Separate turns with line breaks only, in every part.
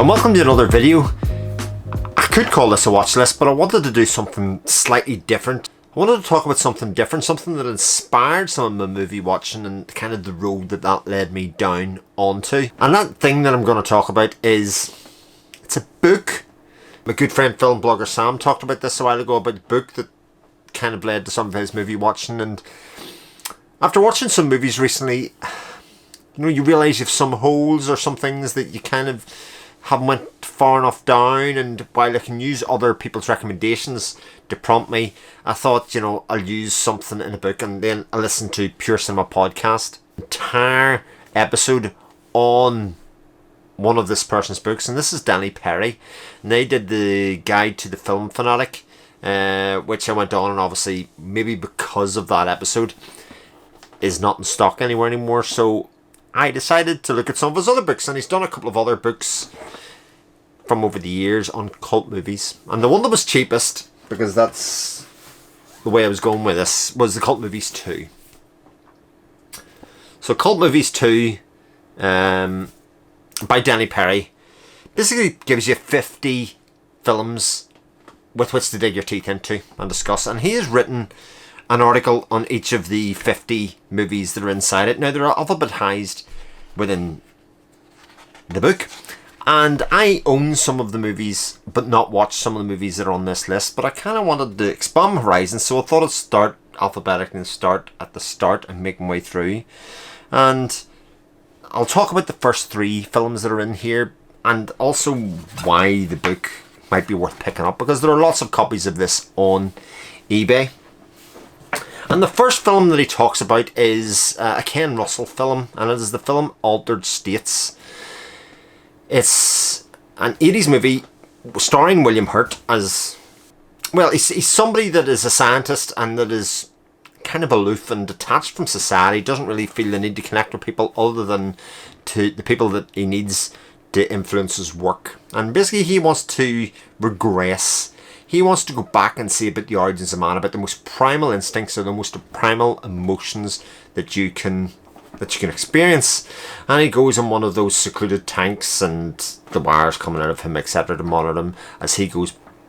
and welcome to another video. I could call this a watch list, but I wanted to do something slightly different. I wanted to talk about something different, something that inspired some of my movie watching and kind of the road that led me down onto. And that thing that I'm going to talk about it's a book. My good friend film blogger Sam talked about this a while ago, about a book that kind of led to some of his movie watching. And after watching some movies recently, you realise you've some holes or some things that you kind of haven't went far enough down, and while I can use other people's recommendations to prompt me, I thought, I'll use something in a book. And then I listened to Pure Cinema Podcast, entire episode on one of this person's books, and this is Danny Peary, and they did the Guide to the Film Fanatic, which I went on, and obviously maybe because of that episode is not in stock anywhere anymore, so I decided to look at some of his other books, and he's done a couple of other books from over the years on cult movies. And the one that was cheapest, because that's the way I was going with this, was the Cult Movies 2. So Cult Movies 2 by Danny Peary basically gives you 50 films with which to dig your teeth into and discuss. And he has written an article on each of the 50 movies that are inside it. Now, they're alphabetized within the book, and I own some of the movies but not watched some of the movies that are on this list, but I kind of wanted to expand my horizons, so I thought I'd start alphabetically and start at the start and make my way through. And I'll talk about the first 3 films that are in here, and also why the book might be worth picking up, because there are lots of copies of this on eBay. And the first film that he talks about is a Ken Russell film, and it is the film Altered States. It's an 80s movie starring William Hurt as, well, he's somebody that is a scientist and that is kind of aloof and detached from society, doesn't really feel the need to connect with people other than to the people that he needs to influence his work. And basically he wants to regress. He wants to go back and see about the origins of man, about the most primal instincts or the most primal emotions that you can experience. And he goes in one of those secluded tanks, and the wires coming out of him, etc., to monitor him as he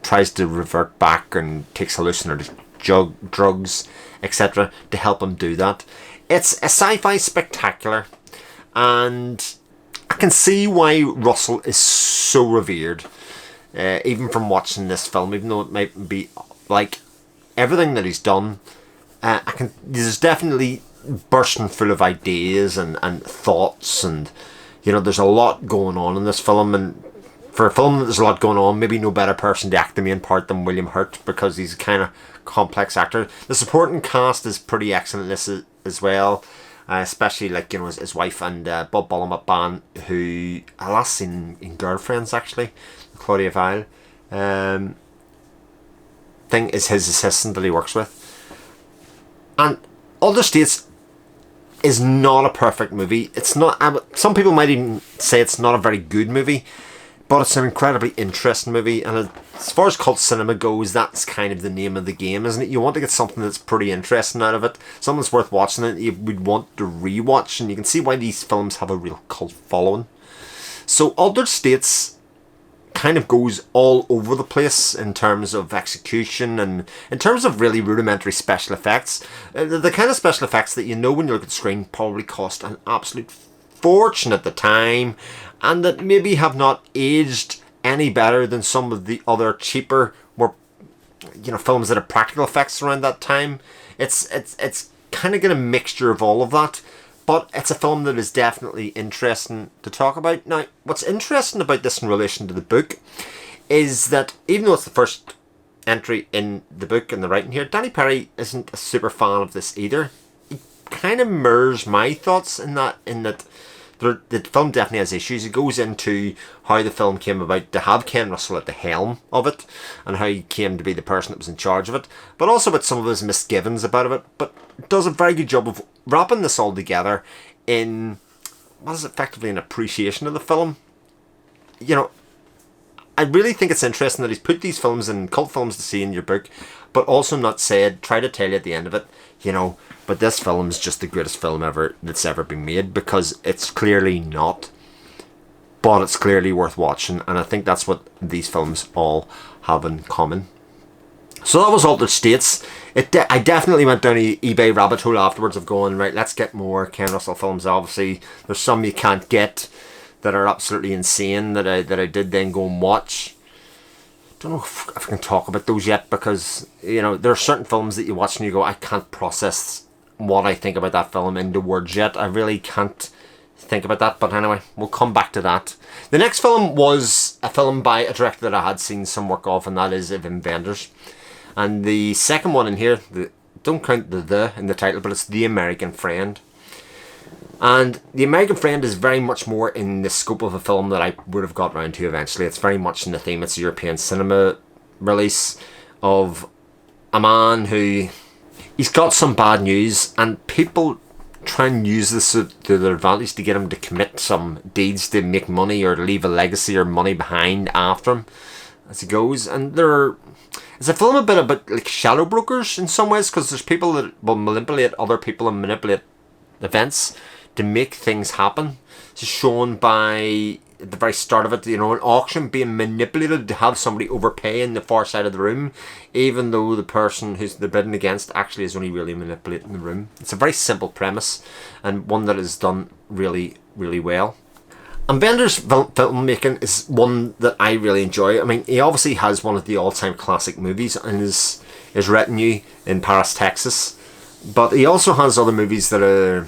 tries to revert back and takes hallucinatory drugs, etc., to help him do that. It's a sci-fi spectacular, and I can see why Russell is so revered. Even from watching this film, even though it might be like everything that he's done, there's definitely bursting full of ideas and thoughts, and there's a lot going on in this film. And for a film that there's a lot going on, maybe no better person to act the main part than William Hurt, because he's a kind of complex actor. The supporting cast is pretty excellent in this as well, especially his wife and Bob Balaban, who I last seen in Girlfriends, actually. Claudia Vile thing is his assistant that he works with. And Altered States is not a perfect movie. It's not. Some people might even say it's not a very good movie, but it's an incredibly interesting movie. And as far as cult cinema goes, that's kind of the name of the game, isn't it? You want to get something that's pretty interesting out of it, something that's worth watching that you would want to rewatch, and you can see why these films have a real cult following. So Altered States kind of goes all over the place in terms of execution and in terms of really rudimentary special effects. The kind of special effects that when you look at the screen probably cost an absolute fortune at the time, and that maybe have not aged any better than some of the other cheaper, more films that have practical effects around that time. It's kind of got a mixture of all of that. But it's a film that is definitely interesting to talk about. Now, what's interesting about this in relation to the book is that even though it's the first entry in the book and the writing here, Danny Peary isn't a super fan of this either. He kind of mirrors my thoughts in that the film definitely has issues. It goes into how the film came about to have Ken Russell at the helm of it, and how he came to be the person that was in charge of it, but also about some of his misgivings about it. But it does a very good job of wrapping this all together in what is effectively an appreciation of the film. I really think it's interesting that he's put these films in cult films to see in your book, but also not try to tell you at the end of it, but this film's just the greatest film ever that's ever been made, because it's clearly not. but it's clearly worth watching, and I think that's what these films all have in common. So that was Altered States. I definitely went down an eBay rabbit hole afterwards of going, right, let's get more Ken Russell films. Obviously, there's some you can't get that are absolutely insane that I did then go and watch. Don't know if I can talk about those yet, because, you know, there are certain films that you watch and you go, I can't process what I think about that film into words yet. I really can't think about that, but anyway, we'll come back to that. The next film was a film by a director that I had seen some work of, and that is Wim Wenders. And the second one in here, don't count the in the title, but it's The American Friend. And The American Friend is very much more in the scope of a film that I would have got round to eventually. It's very much in the theme. It's a European cinema release of a man who, he's got some bad news, and people try and use this to their advantage to get him to commit some deeds to make money or to leave a legacy or money behind after him as he goes. And it's a film a bit about like shadow brokers in some ways, because there's people that will manipulate other people and manipulate events to make things happen. It's shown by at the very start of it, you know, an auction being manipulated to have somebody overpay in the far side of the room, even though the person who's they're bidding against actually is only really manipulating the room. It's a very simple premise, and one that is done really, really well. And Bender's filmmaking is one that I really enjoy. I mean, he obviously has one of the all-time classic movies in his retinue in Paris, Texas, but he also has other movies that are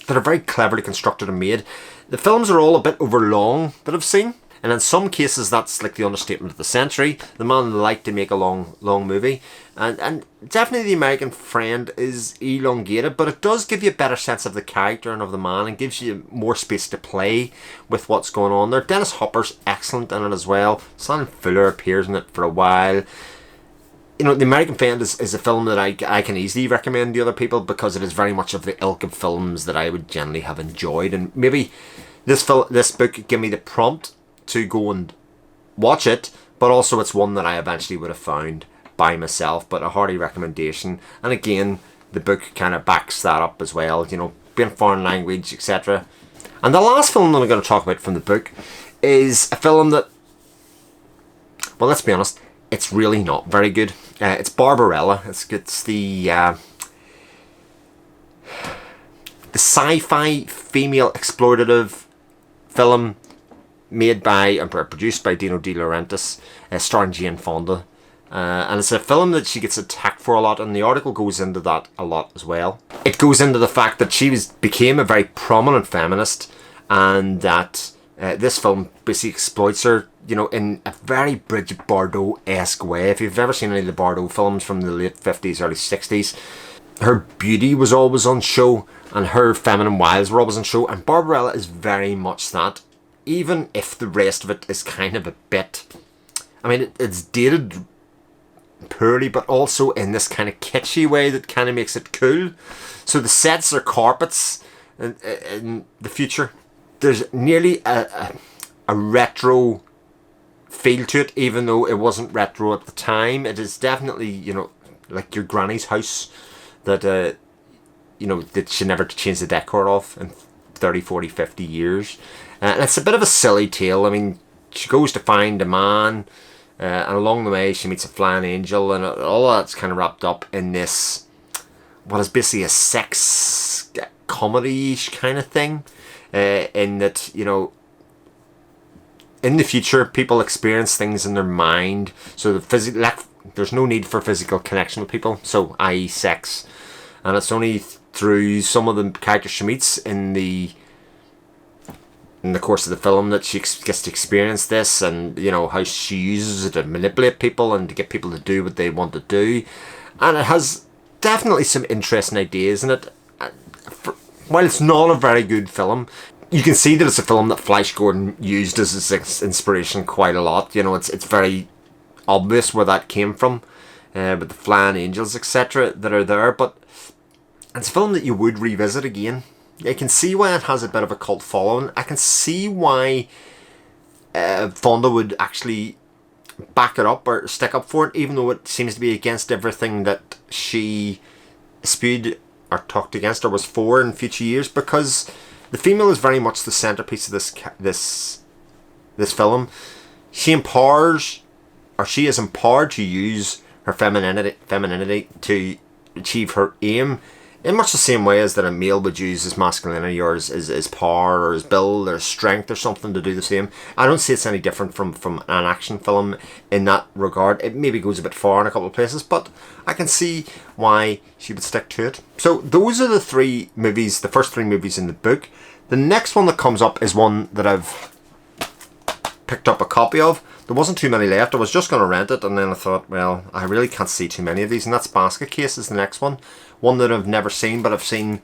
very cleverly constructed and made. The films are all a bit overlong that I've seen, and in some cases that's like the understatement of the century. The man liked to make a long movie, and definitely The American Friend is elongated, but it does give you a better sense of the character and of the man, and gives you more space to play with what's going on there. Dennis Hopper's excellent in it as well. Simon Fuller appears in it for a while. You know, The American Friend is a film that I can easily recommend to other people, because it is very much of the ilk of films that I would generally have enjoyed. And maybe this book gave me the prompt to go and watch it, but also it's one that I eventually would have found by myself, but a hearty recommendation. And again, the book kind of backs that up as well, you know, being foreign language, etc. And the last film that I'm going to talk about from the book is a film that, well, let's be honest, it's really not very good. It's Barbarella. It's the sci-fi female exploitative film made by and produced by Dino De Laurentiis, starring Jane Fonda. And it's a film that she gets attacked for a lot, and the article goes into that a lot as well. It goes into the fact that she became a very prominent feminist, and that this film basically exploits her, you know, in a very Brigitte Bardot-esque way. If you've ever seen any of the Bardot films from the late 50s, early 60s, her beauty was always on show, and her feminine wiles were always on show, and Barbarella is very much that, even if the rest of it is kind of a bit, I mean, it's dated poorly, but also in this kind of kitschy way that kind of makes it cool. So the sets are carpets in the future. There's nearly a retro feel to it, even though it wasn't retro at the time. It is definitely, you know, like your granny's house that, you know, that she never changed the decor of in 30, 40, 50 years. And it's a bit of a silly tale. I mean, she goes to find a man, and along the way she meets a flying angel, and all that's kind of wrapped up in this, what is basically a sex comedy-ish kind of thing. In that, you know, in the future people experience things in their mind, so there's no need for physical connection with people, so i.e. sex, and it's only through some of the characters she meets in the course of the film that she gets to experience this, and, you know, how she uses it to manipulate people and to get people to do what they want to do. And it has definitely some interesting ideas in it. While it's not a very good film, you can see that it's a film that Flash Gordon used as his inspiration quite a lot. You know, it's very obvious where that came from, with the flying angels, etc. that are there. But it's a film that you would revisit again. I can see why it has a bit of a cult following. I can see why Fonda would actually back it up or stick up for it, even though it seems to be against everything that she spewed or talked against or was for in future years, because The female is very much the centerpiece of this film. She is empowered to use her femininity to achieve her aim, in much the same way as that a male would use his masculinity or his power or his build or his strength or something to do the same. I don't see it's any different from an action film in that regard. It maybe goes a bit far in a couple of places, but I can see why she would stick to it. So those are the three movies, the first three movies in the book. The next one that comes up is one that I've picked up a copy of. There wasn't too many left. I was just going to rent it, and then I thought, well, I really can't see too many of these, and that's Basket Case is the next one. One that I've never seen, but I've seen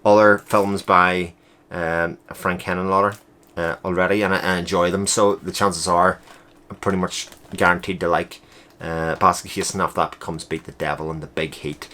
other films by Frank Henenlotter already, and I enjoy them, so the chances are I'm pretty much guaranteed to like Basket Case, and after that becomes Beat the Devil and The Big Heat,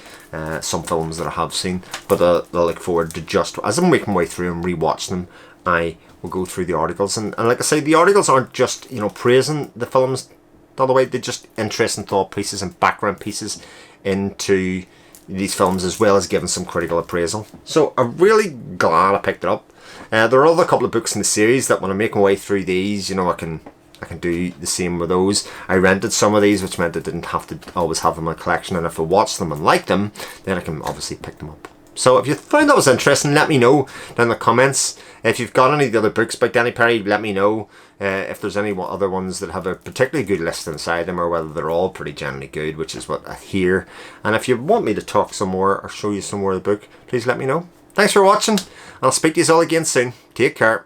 some films that I have seen, but I look forward to just, as I'm making my way through and rewatch them, I will go through the articles, and like I say, the articles aren't just, you know, praising the films the other way, they're just interesting thought pieces and background pieces into these films, as well as giving some critical appraisal. So I'm really glad I picked it up. There are other couple of books in the series that when I make my way through these, you know, I can do the same with those. I rented some of these, which meant I didn't have to always have them in my collection, and if I watch them and like them, then I can obviously pick them up. So if you found that was interesting, let me know down in the comments. If you've got any of the other books by Danny Peary, let me know. If there's any other ones that have a particularly good list inside them, or whether they're all pretty generally good, which is what I hear. And if you want me to talk some more or show you some more of the book, please let me know. Thanks for watching. I'll speak to you all again soon. Take care.